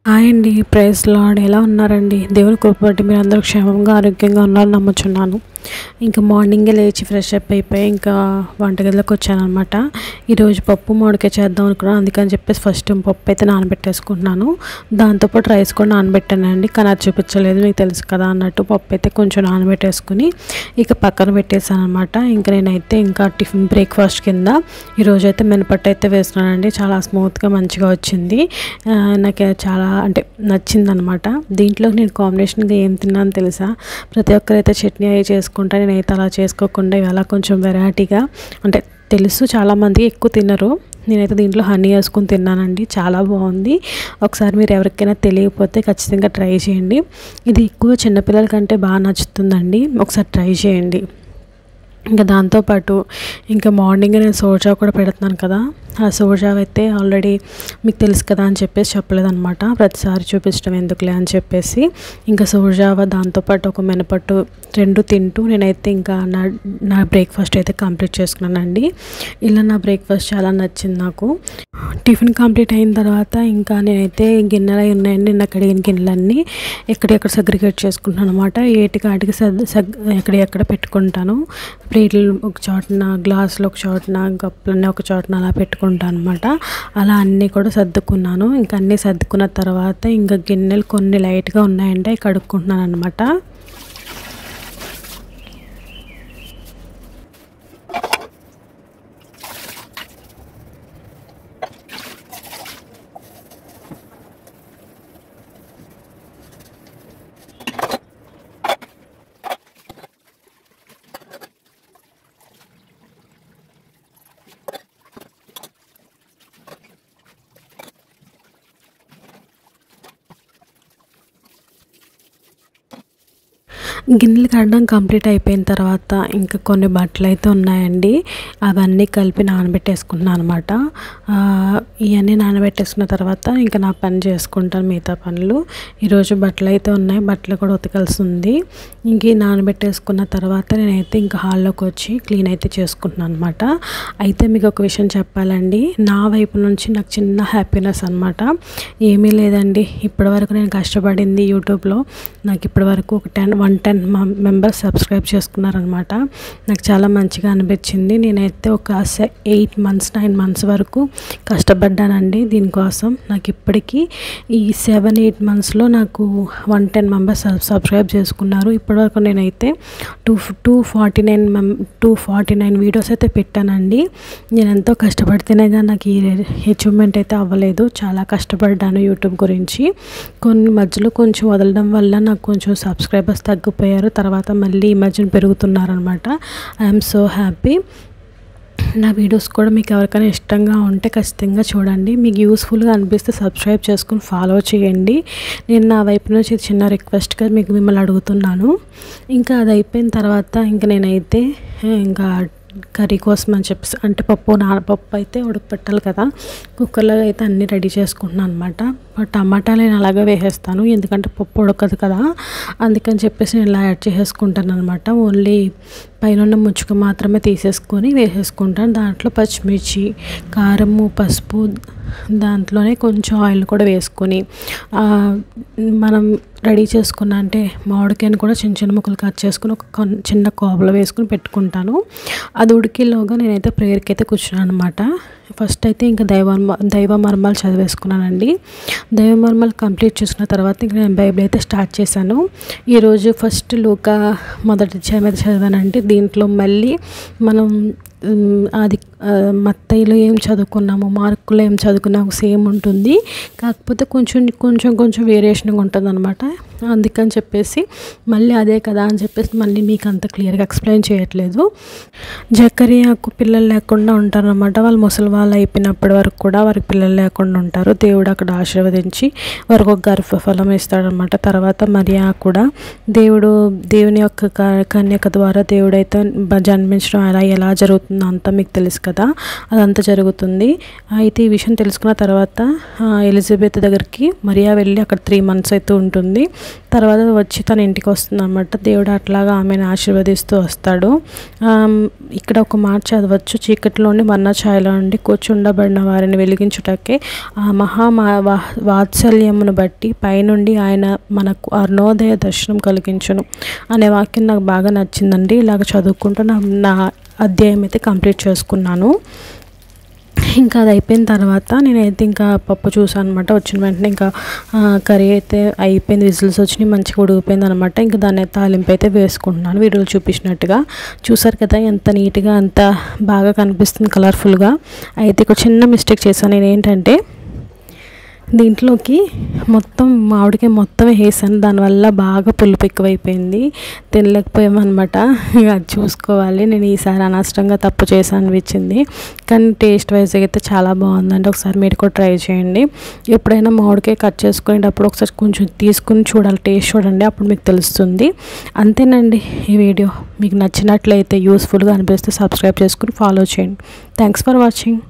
Hi అండి. Praise lord. ఎలా ఉన్నారండి? దేవుని కృప బట్టి మీరు అందరూ క్షేమంగా ఆరోగ్యంగా ఉన్నారని నమ్ముచున్నాను. ఇంకా మార్నింగే లేచి ఫ్రెష్ అప్ అయిపోయి ఇంకా వంటగదిలోకి వచ్చానమాట. ఈరోజు పప్పు మామిడికాయ చేద్దాం అనుకున్నాను. అందుకని చెప్పేసి ఫస్ట్ పప్పు అయితే నానబెట్టేసుకుంటున్నాను. దాంతోపాటు రైస్ కూడా నానబెట్టానండి. కానీ అది చూపించలేదు, మీకు తెలుసు కదా అన్నట్టు. పప్పు అయితే కొంచెం నానబెట్టేసుకుని ఇక పక్కన పెట్టేసాను అనమాట. ఇంకా నేనైతే ఇంకా టిఫిన్ బ్రేక్ఫాస్ట్ కింద ఈరోజు అయితే మినపట్టు అయితే వేస్తున్నానండి. చాలా స్మూత్గా మంచిగా వచ్చింది. నాకు చాలా అంటే నచ్చిందనమాట. దీంట్లో నేను కాంబినేషన్గా ఏం తిన్నాను తెలుసా? ప్రతి ఒక్కరైతే చట్నీ అవి చేసుకుంటా, నేనైతే అలా చేసుకోకుండా ఇవాళ కొంచెం వెరైటీగా, అంటే తెలుసు చాలామంది ఎక్కువ తినరు, నేనైతే దీంట్లో హనీ వేసుకుని తిన్నానండి. చాలా బాగుంది. ఒకసారి మీరు ఎవరికైనా తెలియకపోతే ఖచ్చితంగా ట్రై చేయండి. ఇది ఎక్కువ చిన్నపిల్లల కంటే బాగా నచ్చుతుందండి. ఒకసారి ట్రై చేయండి. ఇంకా దాంతోపాటు ఇంకా మార్నింగ్ నేను సోజా కూడా పెడుతున్నాను కదా. ఆ సోజా అయితే ఆల్రెడీ మీకు తెలుసు కదా అని చెప్పేసి చెప్పలేదన్నమాట. ప్రతిసారి చూపించడం ఎందుకులే అని చెప్పేసి ఇంకా సోజావ దాంతోపాటు ఒక మినపట్టు రెండు తింటూ నేనైతే ఇంకా నా బ్రేక్ఫాస్ట్ అయితే కంప్లీట్ చేసుకున్నానండి. ఇలా నా బ్రేక్ఫాస్ట్ చాలా నచ్చింది నాకు. టిఫిన్ కంప్లీట్ అయిన తర్వాత ఇంకా నేనైతే గిన్నెలు అవి ఉన్నాయండి. నిన్న కడిగిన గిన్నెలన్నీ ఎక్కడెక్కడ సెగ్రిగేట్ చేసుకుంటున్నాను అనమాట. ఏటికాటికి ఎక్కడెక్కడ పెట్టుకుంటాను. ప్లేట్లు ఒక చోటన, గ్లాసులు ఒక చోటన, కప్పులన్నీ ఒక చోటన అలా పెట్టుకుంటాను అనమాట. అలా అన్నీ కూడా సర్దుకున్నాను. ఇంకా అన్నీ సర్దుకున్న తర్వాత ఇంకా గిన్నెలు కొన్ని లైట్గా ఉన్నాయంటే అవి కడుక్కుంటున్నాను అనమాట. గిన్నెలు కడడం కంప్లీట్ అయిపోయిన తర్వాత ఇంకా కొన్ని బట్టలు అయితే ఉన్నాయండి. అవన్నీ కలిపి నానబెట్టేసుకుంటున్నాను అనమాట. ఇవన్నీ నానబెట్టేసుకున్న తర్వాత ఇంకా నా పని చేసుకుంటాను, మిగతా పనులు. ఈరోజు బట్టలు అయితే ఉన్నాయి, బట్టలు కూడా ఉతకాల్సి ఉంది. ఇంక నానబెట్టేసుకున్న తర్వాత నేనైతే ఇంకా హాల్లోకి వచ్చి క్లీన్ అయితే చేసుకుంటున్నాను అనమాట. అయితే మీకు ఒక విషయం చెప్పాలండి, నా వైపు నుంచి నాకు చిన్న హ్యాపీనెస్ అనమాట. ఏమీ లేదండి, ఇప్పటివరకు నేను కష్టపడింది యూట్యూబ్లో నాకు ఇప్పటివరకు ఒక 110 మెంబర్స్ సబ్స్క్రైబ్ చేసుకున్నారనమాట. నాకు చాలా మంచిగా అనిపించింది. నేనైతే ఒక 8 మంత్స్ 9 మంత్స్ వరకు కష్టపడ్డానండి దీనికోసం. నాకు ఇప్పటికీ ఈ 7-8 మంత్స్లో నాకు 110 మెంబర్స్ సబ్స్క్రైబ్ చేసుకున్నారు. ఇప్పటివరకు నేనైతే 249 వీడియోస్ అయితే పెట్టానండి. నేను ఎంతో కష్టపడితేనే కానీ నాకు ఈ అచీవ్మెంట్ అయితే అవ్వలేదు. చాలా కష్టపడ్డాను యూట్యూబ్ గురించి. కొన్ని మధ్యలో కొంచెం వదలడం వల్ల నాకు కొంచెం సబ్స్క్రైబర్స్ తగ్గిపోయారు. తర్వాత మళ్ళీ ఈ మధ్యన పెరుగుతున్నారనమాట. I'm so happy. నా వీడియోస్ కూడా మీకు ఎవరికైనా ఇష్టంగా ఉంటే ఖచ్చితంగా చూడండి. మీకు యూస్ఫుల్గా అనిపిస్తే సబ్స్క్రైబ్ చేసుకుని ఫాలో చేయండి. నేను నా వైపు నుంచి చిన్న రిక్వెస్ట్గా మిమ్మల్ని అడుగుతున్నాను. ఇంకా అది అయిపోయిన తర్వాత ఇంకా నేనైతే ఇంకా కర్రీ కోసం అని చెప్పేసి, అంటే నానపప్పు అయితే ఉడకపెట్టాలి కదా. కుక్కర్లో అయితే అన్నీ రెడీ చేసుకుంటున్నాను అనమాట. టమాటాలు నేను అలాగే వేసేస్తాను, ఎందుకంటే పప్పు ఉడకదు కదా. అందుకని చెప్పేసి నేను ఇలా యాడ్ చేసేసుకుంటాను అనమాట. ఓన్లీ పైన ముచ్చుక మాత్రమే తీసేసుకొని వేసేసుకుంటాను. దాంట్లో పచ్చిమిర్చి, కారము, పసుపు, దాంట్లోనే కొంచెం ఆయిల్ కూడా వేసుకొని మనం రెడీ చేసుకున్న అంటే మామిడికాయని కూడా చిన్న చిన్న ముక్కలు కట్ చేసుకుని ఒక చిన్న కోబలో వేసుకుని పెట్టుకుంటాను. అది ఉడికేలోగా నేనైతే ప్రేయర్కి అయితే కూర్చున్నాను అనమాట. ఫస్ట్ అయితే ఇంకా దైవ మర్మాలు చదివేసుకున్నానండి. దైవ మర్మాలు కంప్లీట్ చేసుకున్న తర్వాత ఇంకా నేను బైబిల్ అయితే స్టార్ట్ చేశాను. ఈరోజు ఫస్ట్ లూకా మొదటి అధ్యాయం అయితే చదివానండి. దీంట్లో మళ్ళీ మనం అది మత్తయిలో ఏం చదువుకున్నాము, మార్కులో ఏం చదువుకున్నాము సేమ్ ఉంటుంది. కాకపోతే కొంచెం వేరియేషన్గా ఉంటుంది అనమాట. అందుకని చెప్పేసి మళ్ళీ అదే కదా అని చెప్పేసి మళ్ళీ మీకు అంత క్లియర్గా ఎక్స్ప్లెయిన్ చేయట్లేదు. జకరియాకు పిల్లలు లేకుండా ఉంటారనమాట. వాళ్ళు ముసలి వాళ్ళు అయిపోయినప్పటి వరకు కూడా వారికి పిల్లలు లేకుండా ఉంటారు. దేవుడు అక్కడ ఆశీర్వదించి వారికి ఒక గర్భఫలం ఇస్తాడనమాట. తర్వాత మరియా కూడా దేవుని యొక్క కన్యక ద్వారా దేవుడైతే జన్మించడం ఎలా జరుగుతుందో అంతా మీకు తెలుసు కదా. కదా, అదంతా జరుగుతుంది. అయితే ఈ విషయం తెలుసుకున్న తర్వాత ఎలిజబెత్ దగ్గరికి మరియా వెళ్ళి అక్కడ 3 months అయితే ఉంటుంది. తర్వాత వచ్చి తన ఇంటికి వస్తుంది అన్నమాట. దేవుడు అట్లాగా ఆమెను ఆశీర్వదిస్తూ వస్తాడు. ఇక్కడ ఒక మాట చదవచ్చు, చీకటిలోని మన్నా ఛాయలో నుండి కూర్చుండబడిన వారిని వెలిగించుటకే ఆ వాత్సల్యమును బట్టి పైనుండి ఆయన మనకు అరుణోదయ దర్శనం కలిగించును అనే వాక్యం నాకు బాగా నచ్చిందండి. ఇలాగ చదువుకుంటూ నా అధ్యాయం అయితే కంప్లీట్ చేసుకున్నాను. ఇంకా అది అయిపోయిన తర్వాత నేనైతే ఇంకా పప్పు చూసాను అనమాట. వచ్చిన వెంటనే ఇంకా కర్రీ అయితే అయిపోయింది, విజిల్స్ వచ్చినాయి, మంచిగా ఉడికిపోయింది అనమాట. ఇంకా దాన్ని అయితే తాలింపు అయితే వేసుకుంటున్నాను వీడియోలో చూపించినట్టుగా. చూసారు కదా ఎంత నీట్గా అంత బాగా కనిపిస్తుంది కలర్ఫుల్గా. అయితే ఒక చిన్న మిస్టేక్ చేశాను నేను, ఏంటంటే దీంట్లోకి మొత్తం మామిడికాయ మొత్తం వేసాను, దానివల్ల బాగా పులుపు ఎక్కువైపోయింది, తినలేకపోయామన్నమాట. ఇక అది చూసుకోవాలి. నేను ఈసారి అనవసరంగా తప్పు చేశాను అనిపించింది, కానీ టేస్ట్ వైజ్ అయితే చాలా బాగుందండి. ఒకసారి మీరు కూడా ట్రై చేయండి. ఎప్పుడైనా మామిడికాయ కట్ చేసుకునేటప్పుడు ఒకసారి కొంచెం తీసుకుని చూడాలి, టేస్ట్ చూడండి, అప్పుడు మీకు తెలుస్తుంది. అంతేనండి ఈ వీడియో. మీకు నచ్చినట్లయితే యూస్ఫుల్గా అనిపిస్తే సబ్స్క్రైబ్ చేసుకుని ఫాలో చేయండి. Thanks for watching.